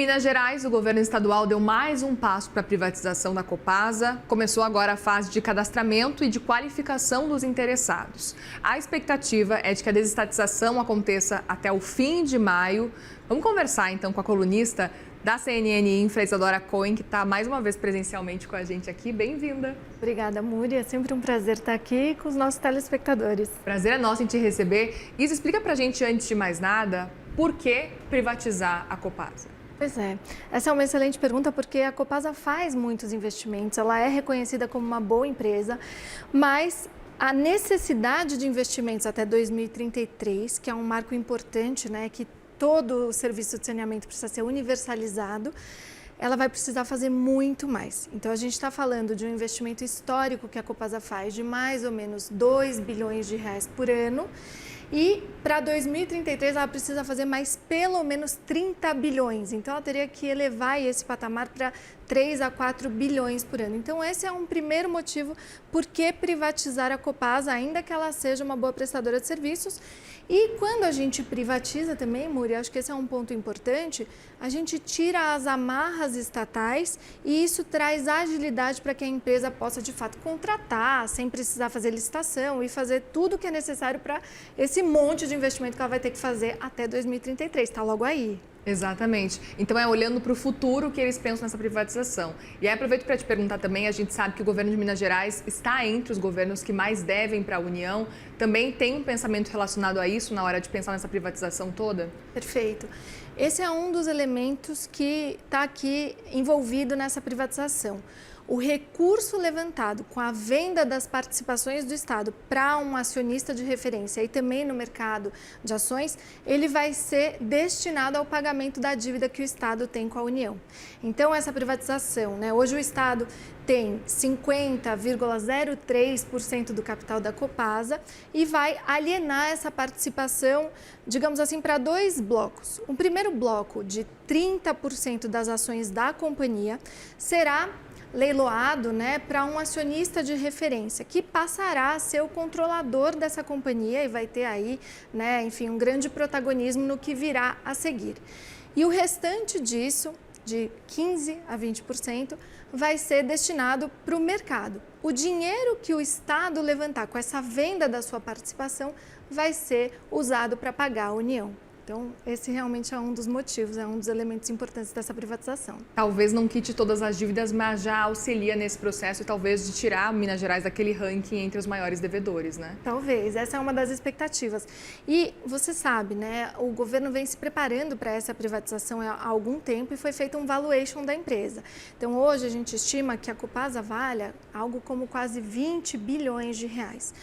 Minas Gerais, o governo estadual deu mais um passo para a privatização da Copasa. Começou agora a fase de cadastramento e de qualificação dos interessados. A expectativa é de que a desestatização aconteça até o fim de maio. Vamos conversar então com a colunista da CNN Infra, Isadora Cohen, que está mais uma vez presencialmente com a gente aqui. Bem-vinda. Obrigada, Muri. É sempre um prazer estar aqui com os nossos telespectadores. Prazer é nosso em te receber. Isa, explica pra gente, antes de mais nada, por que privatizar a Copasa? Pois é, essa é uma excelente pergunta porque a Copasa faz muitos investimentos, ela é reconhecida como uma boa empresa, mas a necessidade de investimentos até 2033, que é um marco importante, né, que todo o serviço de saneamento precisa ser universalizado, ela vai precisar fazer muito mais. Então, a gente está falando de um investimento histórico que a Copasa faz de mais ou menos 2 bilhões de reais por ano. E para 2033 ela precisa fazer mais pelo menos 30 bilhões. Então ela teria que elevar esse patamar para 3 a 4 bilhões por ano. Então esse é um primeiro motivo por que privatizar a Copasa, ainda que ela seja uma boa prestadora de serviços. E quando a gente privatiza também, Muri, acho que esse é um ponto importante, a gente tira as amarras estatais e isso traz agilidade para que a empresa possa de fato contratar, sem precisar fazer licitação e fazer tudo o que é necessário para esse monte de investimento que ela vai ter que fazer até 2033, está logo aí. Exatamente. Então é olhando para o futuro que eles pensam nessa privatização. E aí aproveito para te perguntar também, a gente sabe que o governo de Minas Gerais está entre os governos que mais devem para a União. Também tem um pensamento relacionado a isso na hora de pensar nessa privatização toda? Perfeito. Esse é um dos elementos que está aqui envolvido nessa privatização. O recurso levantado com a venda das participações do Estado para um acionista de referência e também no mercado de ações, ele vai ser destinado ao pagamento da dívida que o Estado tem com a União. Então, essa privatização, né? Hoje o Estado tem 50,03% do capital da Copasa e vai alienar essa participação, digamos assim, para dois blocos. O primeiro bloco, de 30% das ações da companhia, será leiloado, né, para um acionista de referência que passará a ser o controlador dessa companhia e vai ter aí, né, enfim, um grande protagonismo no que virá a seguir. E o restante disso, de 15% a 20%, vai ser destinado para o mercado. O dinheiro que o Estado levantar com essa venda da sua participação vai ser usado para pagar a União. Então, esse realmente é um dos motivos, é um dos elementos importantes dessa privatização. Talvez não quite todas as dívidas, mas já auxilia nesse processo e talvez de tirar Minas Gerais daquele ranking entre os maiores devedores, né? Talvez, essa é uma das expectativas. E você sabe, né, o governo vem se preparando para essa privatização há algum tempo e foi feito um valuation da empresa. Então, hoje a gente estima que a Copasa valha algo como quase 20 bilhões de reais.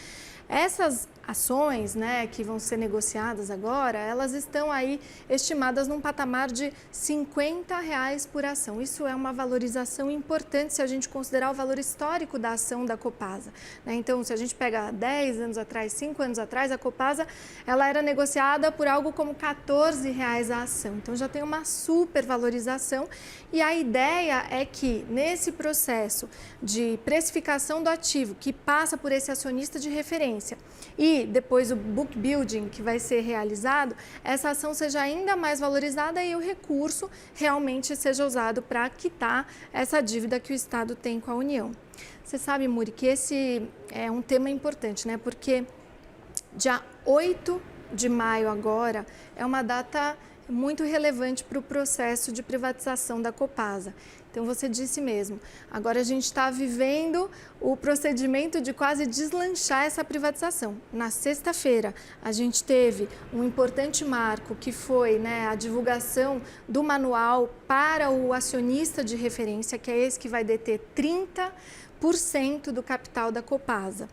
Essas ações, né, que vão ser negociadas agora, elas estão aí estimadas num patamar de R$50 por ação. Isso é uma valorização importante se a gente considerar o valor histórico da ação da Copasa, né? Então, se a gente pega 10 anos atrás, 5 anos atrás, a Copasa ela era negociada por algo como R$14 a ação. Então, já tem uma supervalorização e a ideia é que nesse processo de precificação do ativo, que passa por esse acionista de referência, e depois o book building que vai ser realizado, essa ação seja ainda mais valorizada e o recurso realmente seja usado para quitar essa dívida que o Estado tem com a União. Você sabe, Muri, que esse é um tema importante, né? Porque dia 8 de maio agora é uma data muito relevante para o processo de privatização da Copasa. Então, você disse mesmo, agora a gente está vivendo o procedimento de quase deslanchar essa privatização. Na sexta-feira, a gente teve um importante marco que foi, né, a divulgação do manual para o acionista de referência, que é esse que vai deter 30% do capital da Copasa.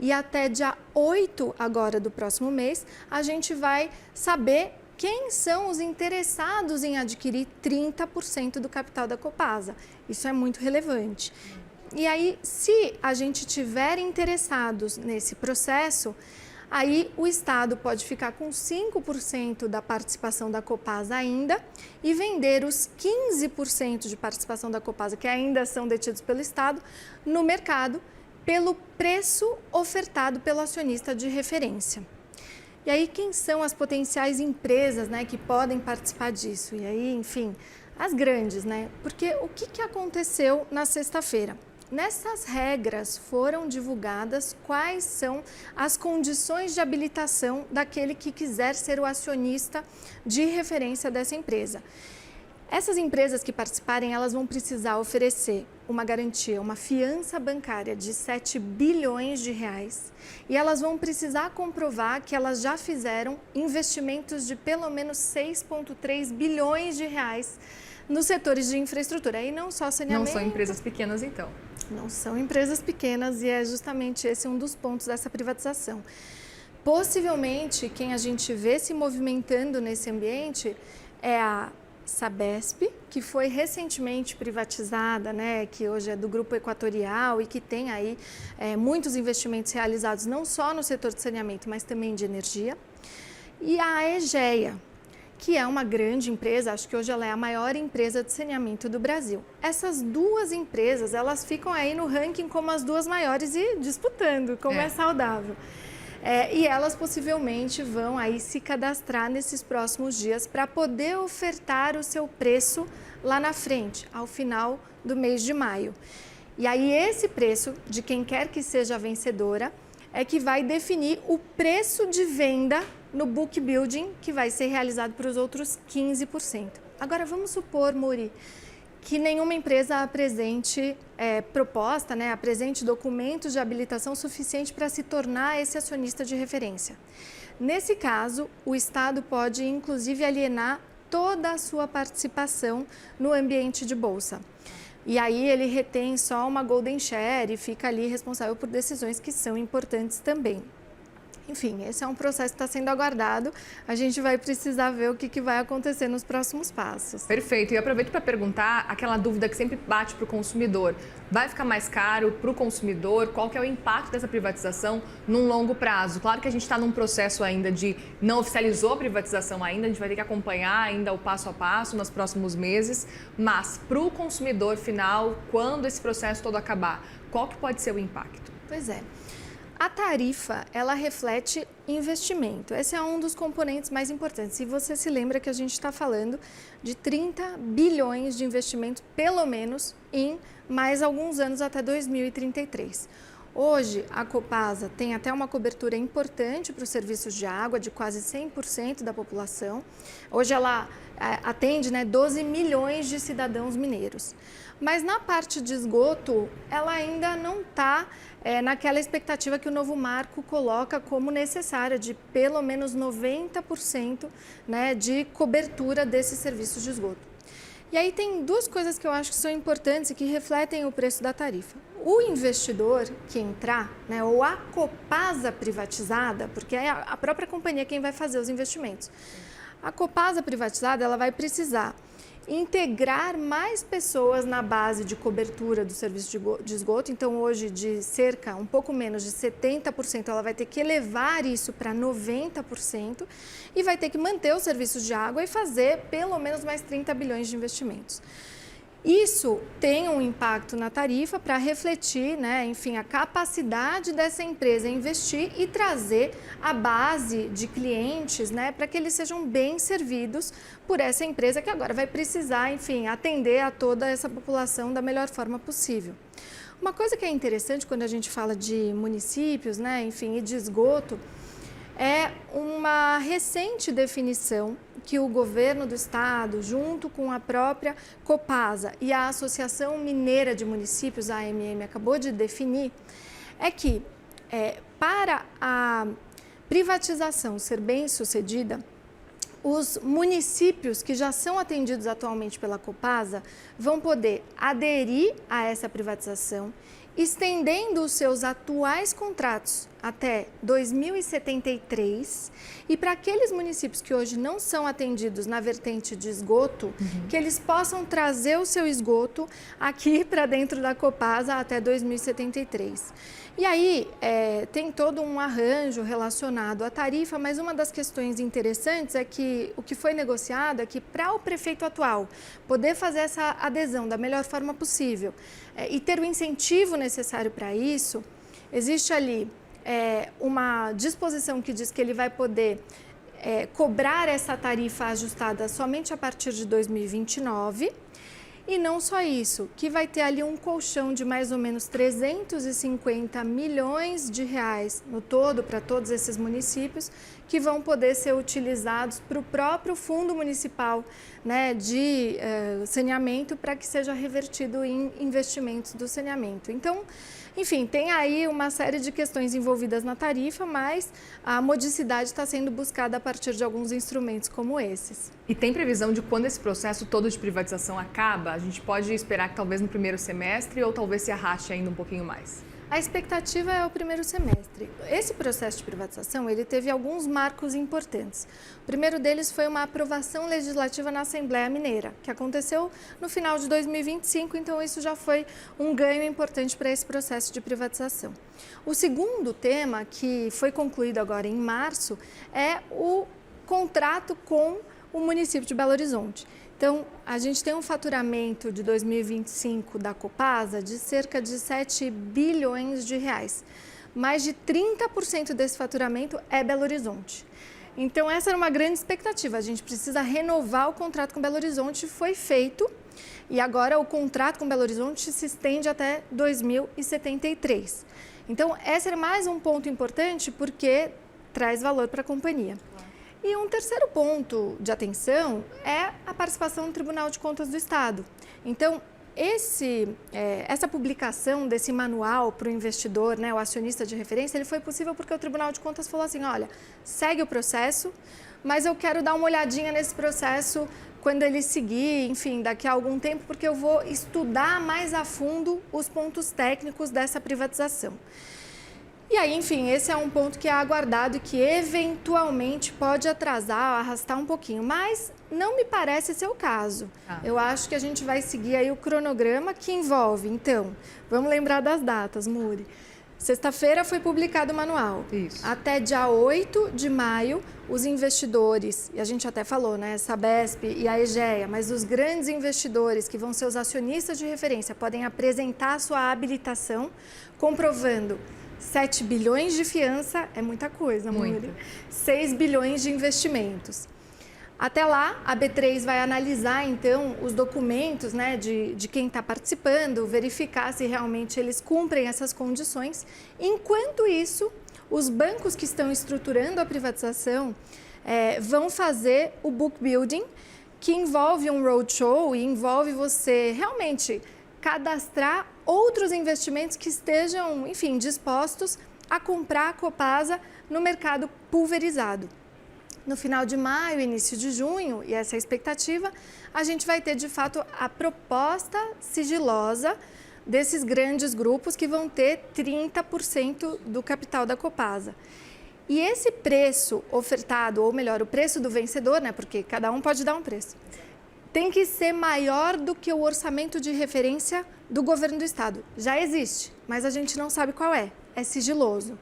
E até dia 8 agora do próximo mês, a gente vai saber quem são os interessados em adquirir 30% do capital da Copasa. Isso é muito relevante. E aí, se a gente tiver interessados nesse processo, aí o Estado pode ficar com 5% da participação da Copasa ainda e vender os 15% de participação da Copasa, que ainda são detidos pelo Estado, no mercado, pelo preço ofertado pelo acionista de referência. E aí, quem são as potenciais empresas, né, que podem participar disso? E aí, enfim, As grandes, né? Porque o que aconteceu na sexta-feira? Nessas regras foram divulgadas quais são as condições de habilitação daquele que quiser ser o acionista de referência dessa empresa. Essas empresas que participarem, elas vão precisar oferecer uma garantia, uma fiança bancária de 7 bilhões de reais e elas vão precisar comprovar que elas já fizeram investimentos de pelo menos 6,3 bilhões de reais nos setores de infraestrutura. E não só saneamento. Não são empresas pequenas, então. Não são empresas pequenas e é justamente esse um dos pontos dessa privatização. Possivelmente, quem a gente vê se movimentando nesse ambiente é a Sabesp, que foi recentemente privatizada, né, que hoje é do Grupo Equatorial e que tem aí muitos investimentos realizados não só no setor de saneamento, mas também de energia. E a Egea, que é uma grande empresa, acho que hoje ela é a maior empresa de saneamento do Brasil. Essas duas empresas, elas ficam aí no ranking como as duas maiores e disputando, como é saudável. E elas possivelmente vão aí se cadastrar nesses próximos dias para poder ofertar o seu preço lá na frente, ao final do mês de maio. E aí esse preço, de quem quer que seja a vencedora, é que vai definir o preço de venda no book building que vai ser realizado para os outros 15%. Agora vamos supor, Muri, que nenhuma empresa apresente proposta, né, apresente documentos de habilitação suficiente para se tornar esse acionista de referência. Nesse caso, o Estado pode, inclusive, alienar toda a sua participação no ambiente de bolsa. E aí ele retém só uma golden share e fica ali responsável por decisões que são importantes também. Enfim, esse é um processo que está sendo aguardado. A gente vai precisar ver o que vai acontecer nos próximos passos. Perfeito. E aproveito para perguntar aquela dúvida que sempre bate para o consumidor. Vai ficar mais caro para o consumidor? Qual que é o impacto dessa privatização num longo prazo? Claro que a gente está num processo ainda de não oficializou a privatização ainda, a gente vai ter que acompanhar ainda o passo a passo nos próximos meses. Mas para o consumidor final, quando esse processo todo acabar, qual que pode ser o impacto? Pois é. A tarifa, ela reflete investimento. Esse é um dos componentes mais importantes. E você se lembra que a gente está falando de 30 bilhões de investimento, pelo menos, em mais alguns anos até 2033. Hoje, a Copasa tem até uma cobertura importante para os serviços de água, de quase 100% da população. Hoje ela atende 12 milhões de cidadãos mineiros. Mas na parte de esgoto, ela ainda não está naquela expectativa que o novo marco coloca como necessária, de pelo menos 90% de cobertura desses serviços de esgoto. E aí tem duas coisas que eu acho que são importantes e que refletem o preço da tarifa. O investidor que entrar, ou a Copasa privatizada, porque é a própria companhia quem vai fazer os investimentos. A Copasa privatizada, ela vai precisar integrar mais pessoas na base de cobertura do serviço de esgoto. Então, hoje, de cerca, um pouco menos de 70%, ela vai ter que elevar isso para 90% e vai ter que manter os serviços de água e fazer pelo menos mais 30 bilhões de investimentos. Isso tem um impacto na tarifa para refletir, enfim, a capacidade dessa empresa investir e trazer a base de clientes, para que eles sejam bem servidos por essa empresa que agora vai precisar, enfim, atender a toda essa população da melhor forma possível. Uma coisa que é interessante quando a gente fala de municípios, enfim, e de esgoto, é uma recente definição que o governo do estado, junto com a própria Copasa e a Associação Mineira de Municípios, a AMM, acabou de definir, é que para a privatização ser bem sucedida, os municípios que já são atendidos atualmente pela Copasa vão poder aderir a essa privatização, estendendo os seus atuais contratos até 2073 e para aqueles municípios que hoje não são atendidos na vertente de esgoto, que eles possam trazer o seu esgoto aqui para dentro da Copasa até 2073. E aí tem todo um arranjo relacionado à tarifa, mas uma das questões interessantes é que o que foi negociado é que para o prefeito atual poder fazer essa adesão da melhor forma possível e ter o incentivo necessário para isso, existe ali uma disposição que diz que ele vai poder cobrar essa tarifa ajustada somente a partir de 2029. E não só isso, que vai ter ali um colchão de mais ou menos 350 milhões de reais no todo para todos esses municípios, que vão poder ser utilizados para o próprio Fundo Municipal, né, de saneamento, para que seja revertido em investimentos do saneamento. Então, enfim, tem aí uma série de questões envolvidas na tarifa, mas a modicidade está sendo buscada a partir de alguns instrumentos como esses. E tem previsão de quando esse processo todo de privatização acaba? A gente pode esperar que talvez no primeiro semestre ou talvez se arraste ainda um pouquinho mais? A expectativa é o primeiro semestre. Esse processo de privatização, ele teve alguns marcos importantes. O primeiro deles foi uma aprovação legislativa na Assembleia Mineira, que aconteceu no final de 2025, então isso já foi um ganho importante para esse processo de privatização. O segundo tema, que foi concluído agora em março, é o contrato com o município de Belo Horizonte. Então, a gente tem um faturamento de 2025 da Copasa de cerca de 7 bilhões de reais. Mais de 30% desse faturamento é Belo Horizonte. Então, essa era uma grande expectativa. A gente precisa renovar o contrato com Belo Horizonte, foi feito. E agora o contrato com Belo Horizonte se estende até 2073. Então, esse era mais um ponto importante porque traz valor para a companhia. E um terceiro ponto de atenção é a participação no Tribunal de Contas do Estado. Então, essa publicação desse manual para o investidor, né, o acionista de referência, ele foi possível porque o Tribunal de Contas falou assim, olha, segue o processo, mas eu quero dar uma olhadinha nesse processo quando ele seguir, enfim, daqui a algum tempo, porque eu vou estudar mais a fundo os pontos técnicos dessa privatização. E aí, enfim, esse é um ponto que é aguardado e que eventualmente pode atrasar, arrastar um pouquinho, mas não me parece ser o caso. Eu acho que a gente vai seguir aí o cronograma que envolve, então, vamos lembrar das datas, Muri. Sexta-feira foi publicado o manual. Isso. Até dia 8 de maio, os investidores, e a gente até falou, né, Sabesp e a Egea, mas os grandes investidores que vão ser os acionistas de referência podem apresentar a sua habilitação, comprovando 7 bilhões de fiança, é muita coisa, Muri. 6 bilhões de investimentos. Até lá, a B3 vai analisar, então, os documentos, né, de quem está participando, verificar se realmente eles cumprem essas condições. Enquanto isso, os bancos que estão estruturando a privatização vão fazer o book building, que envolve um roadshow e envolve você realmente cadastrar outros investimentos que estejam, enfim, dispostos a comprar a Copasa no mercado pulverizado. No final de maio, início de junho, e essa é a expectativa, a gente vai ter, de fato, a proposta sigilosa desses grandes grupos que vão ter 30% do capital da Copasa. E esse preço ofertado, ou melhor, o preço do vencedor, né, porque cada um pode dar um preço, tem que ser maior do que o orçamento de referência do governo do estado. Já existe, mas a gente não sabe qual é sigiloso.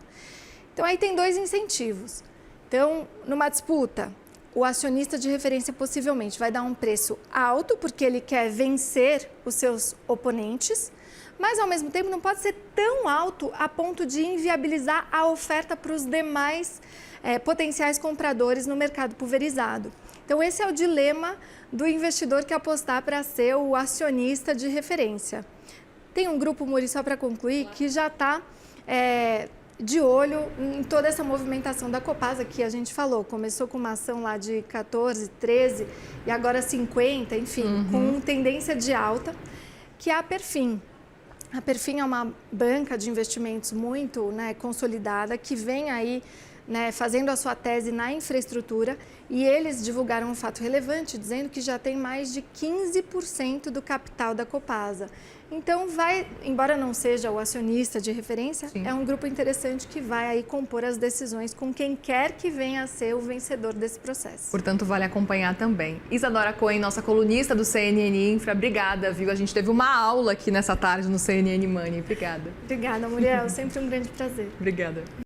Então, aí tem dois incentivos. Então, numa disputa, o acionista de referência possivelmente vai dar um preço alto, porque ele quer vencer os seus oponentes, mas, ao mesmo tempo, não pode ser tão alto a ponto de inviabilizar a oferta para os demais potenciais compradores no mercado pulverizado. Então, esse é o dilema do investidor que apostar para ser o acionista de referência. Tem um grupo, Muri, só para concluir, que já está de olho em toda essa movimentação da Copasa que a gente falou. Começou com uma ação lá de 14, 13 e agora 50, enfim, com tendência de alta, que é a Perfin. A Perfin é uma banca de investimentos muito, né, consolidada, que vem aí, né, fazendo a sua tese na infraestrutura, e eles divulgaram um fato relevante, dizendo que já tem mais de 15% do capital da Copasa. Então, embora não seja o acionista de referência, sim, é um grupo interessante que vai aí compor as decisões com quem quer que venha a ser o vencedor desse processo. Portanto, vale acompanhar também. Isadora Cohen, nossa colunista do CNN Infra, obrigada, viu? A gente teve uma aula aqui nessa tarde no CNN Money. Obrigada. Obrigada, Muriel. Sempre um grande prazer. Obrigada.